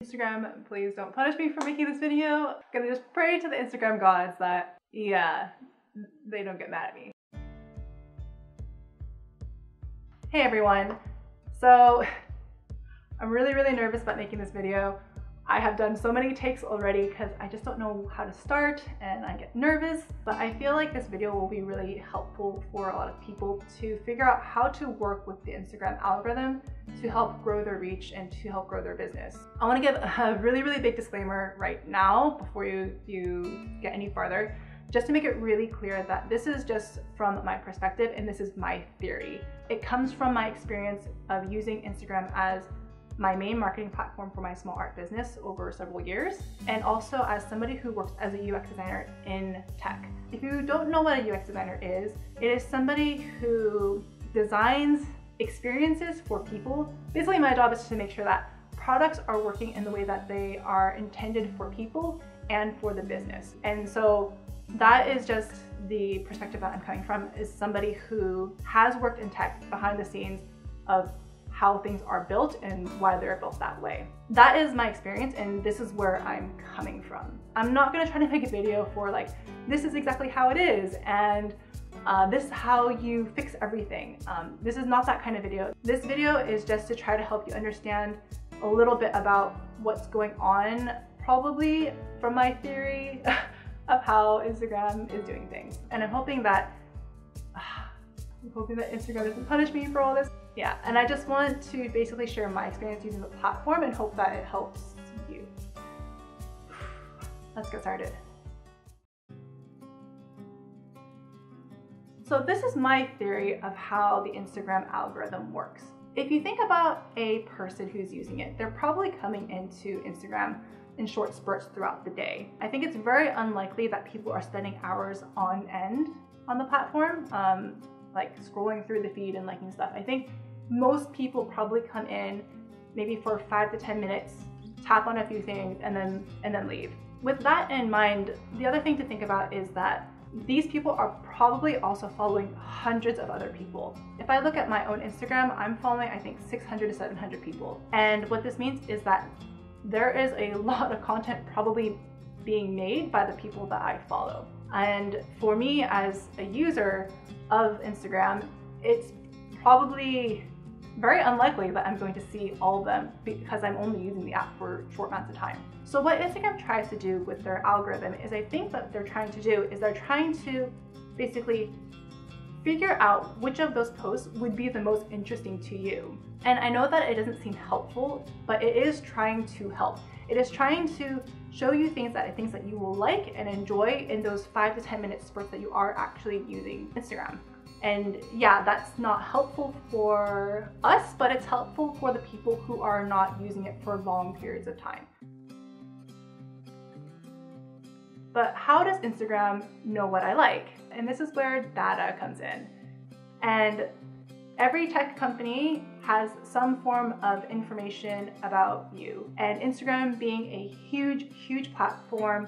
Instagram, please don't punish me for making this video. I'm gonna just pray to the Instagram gods that, yeah, they don't get mad at me. Hey everyone. So I'm really nervous about making this video. I have done so many takes already because I just don't know how to start and I get nervous, but I feel like this video will be really helpful for a lot of people to figure out how to work with the Instagram algorithm to help grow their reach and to help grow their business. I want to give a really big disclaimer right now before you get any farther, just to make it really clear that this is just from my perspective and this is my theory. It comes from my experience of using Instagram as my main marketing platform for my small art business over several years, and also as somebody who works as a UX designer in tech. If you don't know what a UX designer is, it is somebody who designs experiences for people. Basically, my job is to make sure that products are working in the way that they are intended for people and for the business. And so that is just the perspective that I'm coming from, is somebody who has worked in tech behind the scenes of how things are built and why they're built that way. That is my experience and this is where I'm coming from. I'm not gonna try to make a video for like, this is exactly how it is and this is how you fix everything. This is not that kind of video. This video is just to try to help you understand a little bit about what's going on, probably from my theory of how Instagram is doing things. And I'm hoping that Instagram doesn't punish me for all this. Yeah, and I just want to basically share my experience using the platform and hope that it helps you. Let's get started. So this is my theory of how the Instagram algorithm works. If you think about a person who's using it, they're probably coming into Instagram in short spurts throughout the day. I think it's very unlikely that people are spending hours on end on the platform, like scrolling through the feed and liking stuff. I think most people probably come in maybe for 5 to 10 minutes, tap on a few things, and then leave. With that in mind, the other thing to think about is that these people are probably also following hundreds of other people. If I look at my own Instagram, I'm following I think 600 to 700 people. And what this means is that there is a lot of content probably being made by the people that I follow. And for me as a user of Instagram, it's probably very unlikely that I'm going to see all of them because I'm only using the app for short amounts of time. So what Instagram tries to do with their algorithm is, I think that they're trying to basically figure out which of those posts would be the most interesting to you. And I know that it doesn't seem helpful, but it is trying to help. It is trying to show you things that you will like and enjoy in those 5 to 10 minute spurts that you are actually using Instagram. And yeah, that's not helpful for us, but it's helpful for the people who are not using it for long periods of time. But how does Instagram know what I like? And this is where data comes in. And every tech company has some form of information about you. And Instagram, being a huge platform,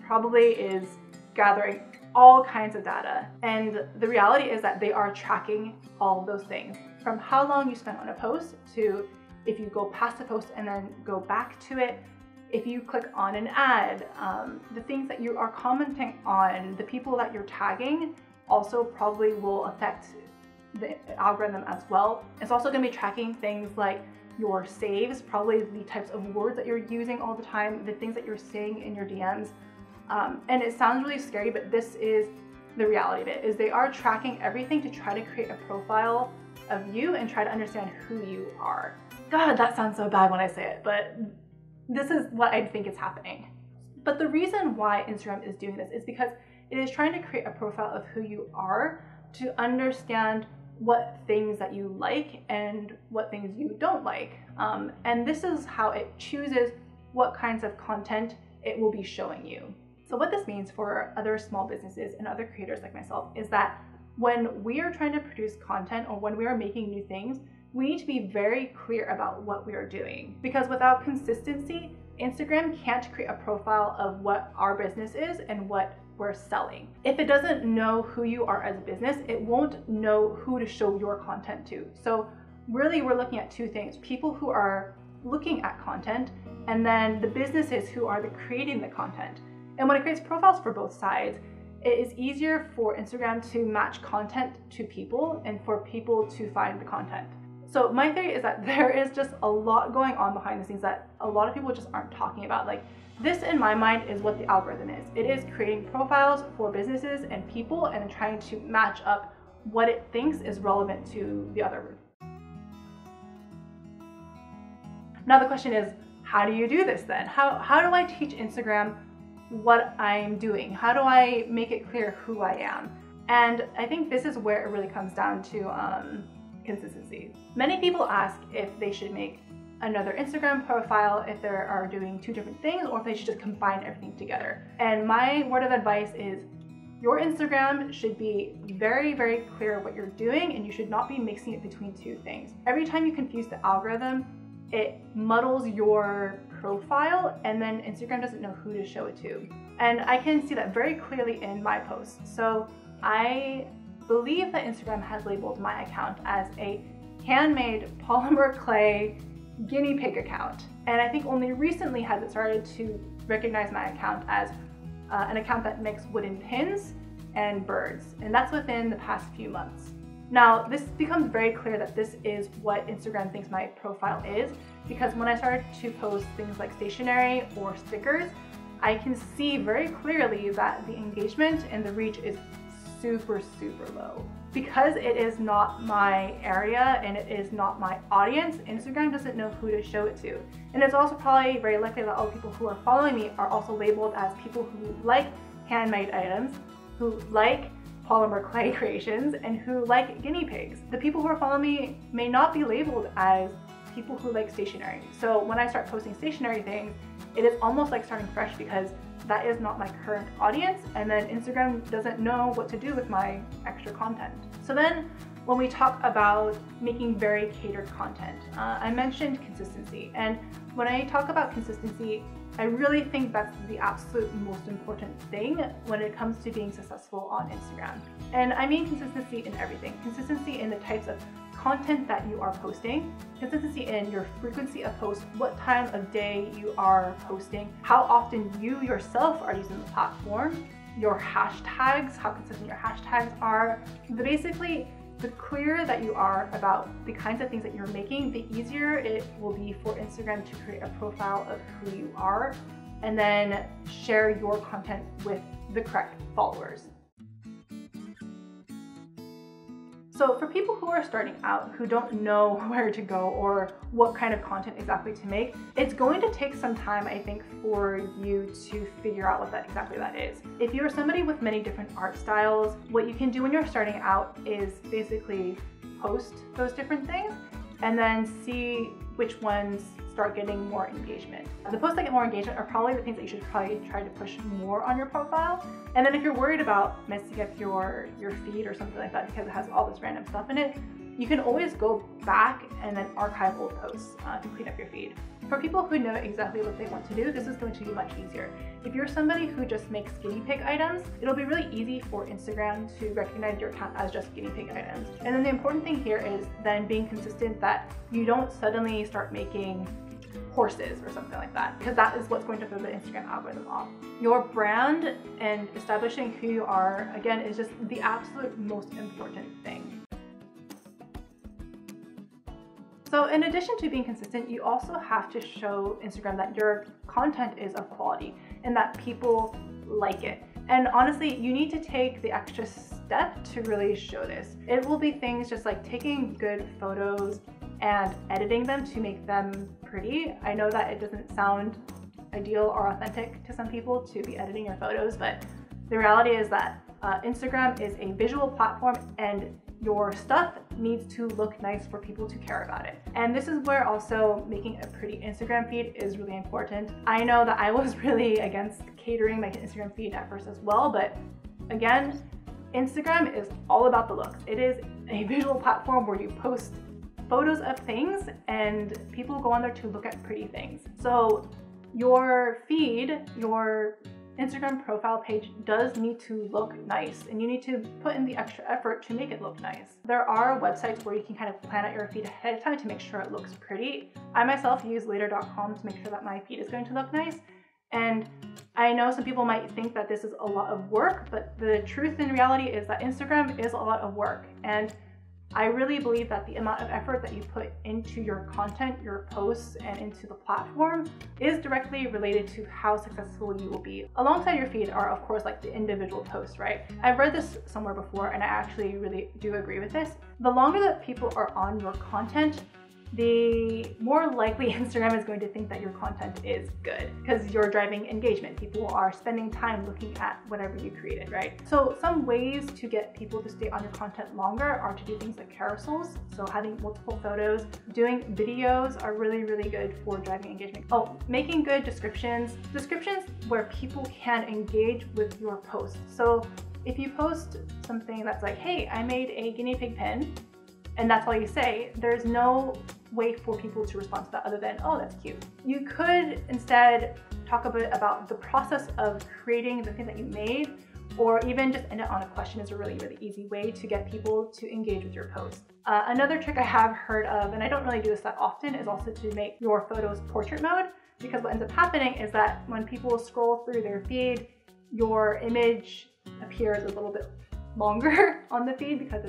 probably is gathering all kinds of data. And the reality is that they are tracking all of those things, from how long you spent on a post to if you go past the post and then go back to it, if you click on an ad, the things that you are commenting on, the people that you're tagging also probably will affect the algorithm as well. It's also going to be tracking things like your saves, probably the types of words that you're using all the time, the things that you're saying in your DMs. And it sounds really scary, but this is the reality of it, is they are tracking everything to try to create a profile of you and try to understand who you are. God, that sounds so bad when I say it, but this is what I think is happening. But the reason why Instagram is doing this is because it is trying to create a profile of who you are to understand what things that you like and what things you don't like. And this is how it chooses what kinds of content it will be showing you. So what this means for other small businesses and other creators like myself is that when we are trying to produce content or when we are making new things, we need to be very clear about what we are doing. Because without consistency, Instagram can't create a profile of what our business is and what we're selling. If it doesn't know who you are as a business, it won't know who to show your content to. So really, we're looking at two things: people who are looking at content and then the businesses who are creating the content. And when it creates profiles for both sides, it is easier for Instagram to match content to people and for people to find the content. So my theory is that there is just a lot going on behind the scenes that a lot of people just aren't talking about. Like, this in my mind is what the algorithm is. It is creating profiles for businesses and people and trying to match up what it thinks is relevant to the other group. Now the question is, how do you do this then? How do I teach Instagram what I'm doing? How do I make it clear who I am? And I think this is where it really comes down to consistency. Many people ask if they should make another Instagram profile, if they are doing two different things, or if they should just combine everything together. And my word of advice is, your Instagram should be very, very clear what you're doing, and you should not be mixing it between two things. Every time you confuse the algorithm, it muddles your profile, and then Instagram doesn't know who to show it to. And I can see that very clearly in my posts. So I believe that Instagram has labeled my account as a handmade polymer clay guinea pig account. And I think only recently has it started to recognize my account as an account that makes wooden pins and birds. And that's within the past few months. Now, this becomes very clear that this is what Instagram thinks my profile is, because when I started to post things like stationery or stickers, I can see very clearly that the engagement and the reach is super, super low. Because it is not my area and it is not my audience, Instagram doesn't know who to show it to. And it's also probably very likely that all the people who are following me are also labeled as people who like handmade items, who like polymer clay creations, and who like guinea pigs. The people who are following me may not be labeled as people who like stationery. So when I start posting stationery things, it is almost like starting fresh because that is not my current audience, and then Instagram doesn't know what to do with my extra content. So then when we talk about making very catered content, I mentioned consistency. And when I talk about consistency, I really think that's the absolute most important thing when it comes to being successful on Instagram. And I mean consistency in everything. Consistency in the types of content that you are posting, consistency in your frequency of post, what time of day you are posting, how often you yourself are using the platform, your hashtags, how consistent your hashtags are. Basically, the clearer that you are about the kinds of things that you're making, the easier it will be for Instagram to create a profile of who you are and then share your content with the correct followers. So for people who are starting out, who don't know where to go or what kind of content exactly to make, it's going to take some time, I think, for you to figure out what exactly that is. If you're somebody with many different art styles, what you can do when you're starting out is basically post those different things and then see which ones start getting more engagement. The posts that get more engagement are probably the things that you should probably try to push more on your profile. And then if you're worried about messing up your feed or something like that because it has all this random stuff in it, you can always go back and then archive old posts to clean up your feed. For people who know exactly what they want to do, this is going to be much easier. If you're somebody who just makes guinea pig items, it'll be really easy for Instagram to recognize your account as just guinea pig items. And then the important thing here is then being consistent, that you don't suddenly start making horses or something like that, because that is what's going to throw the Instagram algorithm off. Your brand and establishing who you are, again, is just the absolute most important thing. So in addition to being consistent, you also have to show Instagram that your content is of quality and that people like it. And honestly, you need to take the extra step to really show this. It will be things just like taking good photos and editing them to make them pretty. I know that it doesn't sound ideal or authentic to some people to be editing your photos, but the reality is that Instagram is a visual platform and your stuff needs to look nice for people to care about it. And this is where also making a pretty Instagram feed is really important. I know that I was really against catering my Instagram feed at first as well, but again, Instagram is all about the looks. It is a visual platform where you post photos of things and people go on there to look at pretty things. So your feed, your Instagram profile page does need to look nice, and you need to put in the extra effort to make it look nice. There are websites where you can kind of plan out your feed ahead of time to make sure it looks pretty. I myself use later.com to make sure that my feed is going to look nice. And I know some people might think that this is a lot of work, but the truth in reality is that Instagram is a lot of work. And I really believe that the amount of effort that you put into your content, your posts, and into the platform is directly related to how successful you will be. Alongside your feed are, of course, like the individual posts, right? I've read this somewhere before, and I actually really do agree with this. The longer that people are on your content, the more likely Instagram is going to think that your content is good because you're driving engagement. People are spending time looking at whatever you created, right? So some ways to get people to stay on your content longer are to do things like carousels. So having multiple photos, doing videos are really, really good for driving engagement. Oh, making good descriptions where people can engage with your post. So if you post something that's like, hey, I made a guinea pig pen, and that's all you say, there's no way for people to respond to that other than, oh, that's cute. You could instead talk a bit about the process of creating the thing that you made, or even just end it on a question is a really, really easy way to get people to engage with your post. Another trick I have heard of, and I don't really do this that often, is also to make your photos portrait mode, because what ends up happening is that when people scroll through their feed, your image appears a little bit longer on the feed because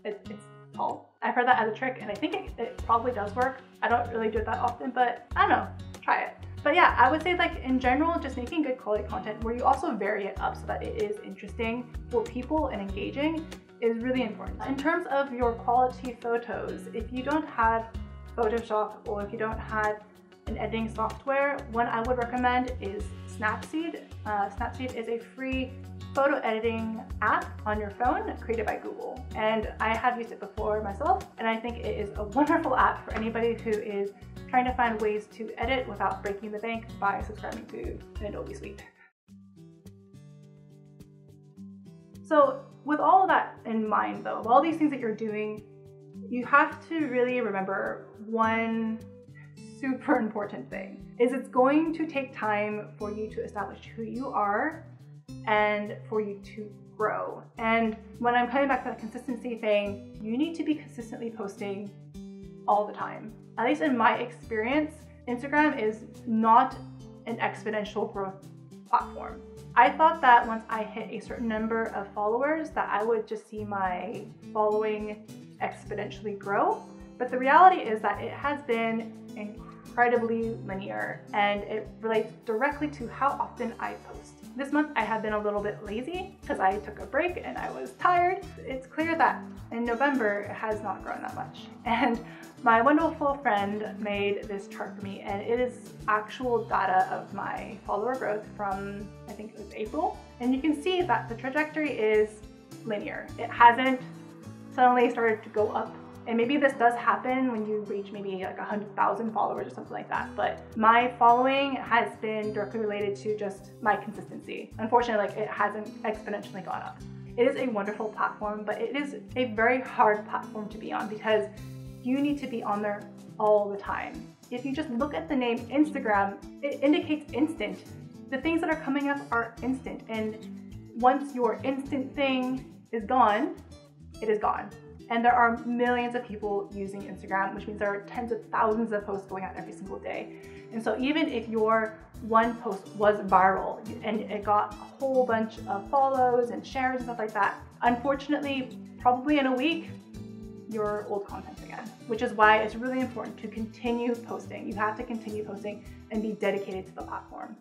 it's tall. I've heard that as a trick, and I think it probably does work. I don't really do it that often, but I don't know, try it. But yeah, I would say like in general, just making good quality content where you also vary it up so that it is interesting for people and engaging is really important. In terms of your quality photos, if you don't have Photoshop or if you don't have an editing software, one I would recommend is Snapseed. Snapseed is a free photo editing app on your phone created by Google. And I have used it before myself, and I think it is a wonderful app for anybody who is trying to find ways to edit without breaking the bank by subscribing to an Adobe Suite. So with all of that in mind though, of all these things that you're doing, you have to really remember one super important thing, is it's going to take time for you to establish who you are and for you to grow. And when I'm coming back to that consistency thing, you need to be consistently posting all the time. At least in my experience, Instagram is not an exponential growth platform. I thought that once I hit a certain number of followers that I would just see my following exponentially grow. But the reality is that it has been incredibly linear, and it relates directly to how often I post. This month I have been a little bit lazy because I took a break and I was tired. It's clear that in November it has not grown that much. And my wonderful friend made this chart for me, and it is actual data of my follower growth from, I think it was April. And you can see that the trajectory is linear. It hasn't suddenly started to go up. And maybe this does happen when you reach maybe like 100,000 followers or something like that. But my following has been directly related to just my consistency. Unfortunately, like it hasn't exponentially gone up. It is a wonderful platform, but it is a very hard platform to be on because you need to be on there all the time. If you just look at the name Instagram, it indicates instant. The things that are coming up are instant. And once your instant thing is gone, it is gone. And there are millions of people using Instagram, which means there are tens of thousands of posts going out every single day. And so even if your one post was viral and it got a whole bunch of follows and shares and stuff like that, unfortunately, probably in a week, you're old content again, which is why it's really important to continue posting. You have to continue posting and be dedicated to the platform.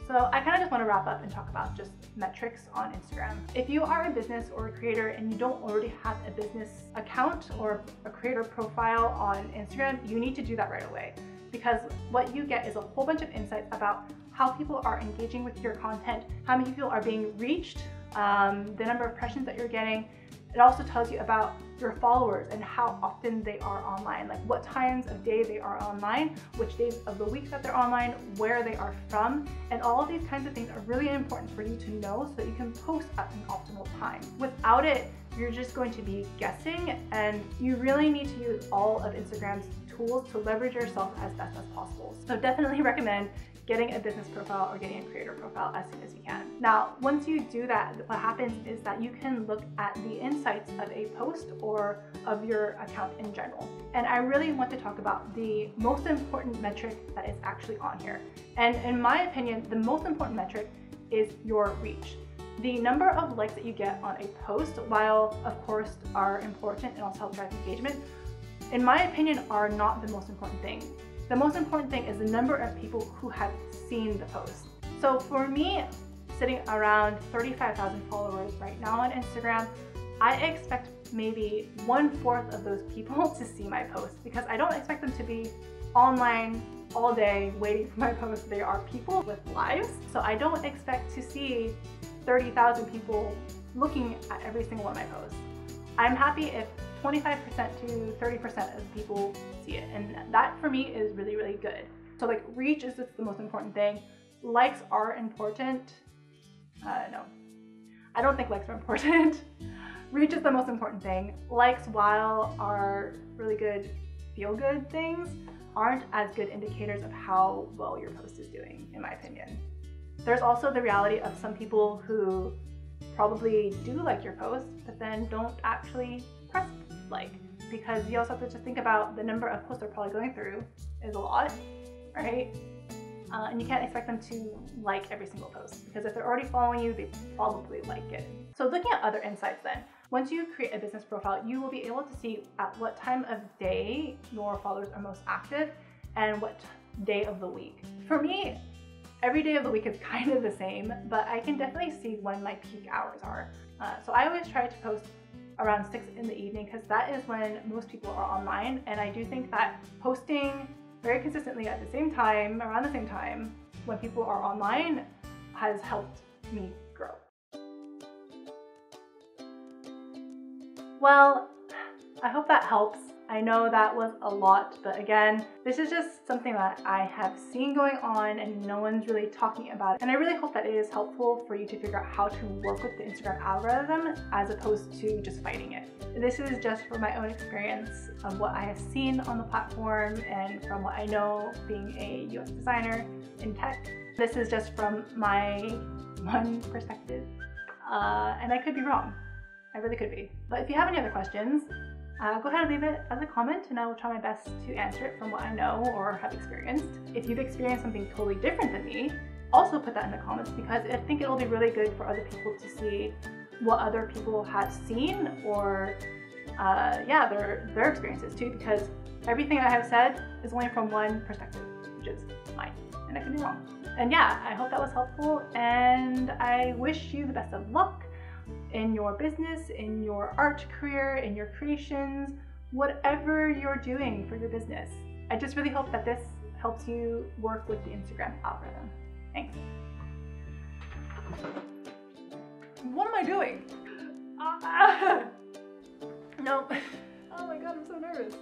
So I kind of just want to wrap up and talk about just metrics on Instagram. If you are a business or a creator and you don't already have a business account or a creator profile on Instagram, you need to do that right away, because what you get is a whole bunch of insights about how people are engaging with your content, how many people are being reached, the number of impressions that you're getting. It also tells you about your followers and how often they are online, like what times of day they are online, which days of the week that they're online, where they are from, and all of these kinds of things are really important for you to know so that you can post at an optimal time. Without it, you're just going to be guessing, and you really need to use all of Instagram's tools to leverage yourself as best as possible. So definitely recommend getting a business profile or getting a creator profile as soon as you can. Now, once you do that, what happens is that you can look at the insights of a post or of your account in general. And I really want to talk about the most important metric that is actually on here. And in my opinion, the most important metric is your reach. The number of likes that you get on a post, while of course are important and also help drive engagement, in my opinion, are not the most important thing. The most important thing is the number of people who have seen the post. So for me, sitting around 35,000 followers right now on Instagram, I expect maybe 1/4 of those people to see my post, because I don't expect them to be online all day waiting for my post. They are people with lives, so I don't expect to see 30,000 people looking at every single one of my posts. I'm happy if 25% to 30% of people see it, and that for me is really, really good. So like, reach is just the most important thing. Likes are important. No, I don't think likes are important. Reach is the most important thing. Likes, while are really good feel-good things, aren't as good indicators of how well your post is doing, in my opinion. There's also the reality of some people who probably do like your post, but then don't actually press like, because you also have to just think about the number of posts they're probably going through is a lot, right? And you can't expect them to like every single post, because if they're already following you, they probably like it. So looking at other insights then, once you create a business profile, you will be able to see at what time of day your followers are most active and what day of the week. For me, every day of the week is kind of the same, but I can definitely see when my peak hours are. So I always try to post around 6 in the evening, because that is when most people are online. And I do think that posting very consistently at the same time, around the same time, when people are online, has helped me grow. Well, I hope that helps. I know that was a lot, but again, this is just something that I have seen going on and no one's really talking about it. And I really hope that it is helpful for you to figure out how to work with the Instagram algorithm as opposed to just fighting it. This is just from my own experience of what I have seen on the platform and from what I know being a UX designer in tech. This is just from my one perspective, and I could be wrong. I really could be. But if you have any other questions, go ahead and leave it as a comment, and I will try my best to answer it from what I know or have experienced. If you've experienced something totally different than me, also put that in the comments, because I think it'll be really good for other people to see what other people have seen, or yeah, their experiences too, because everything I have said is only from one perspective, which is mine, and I could be wrong. And yeah, I hope that was helpful, and I wish you the best of luck in your business, in your art career, in your creations, whatever you're doing for your business. I just really hope that this helps you work with the Instagram algorithm. Thanks. What am I doing? No. Oh my god, I'm so nervous.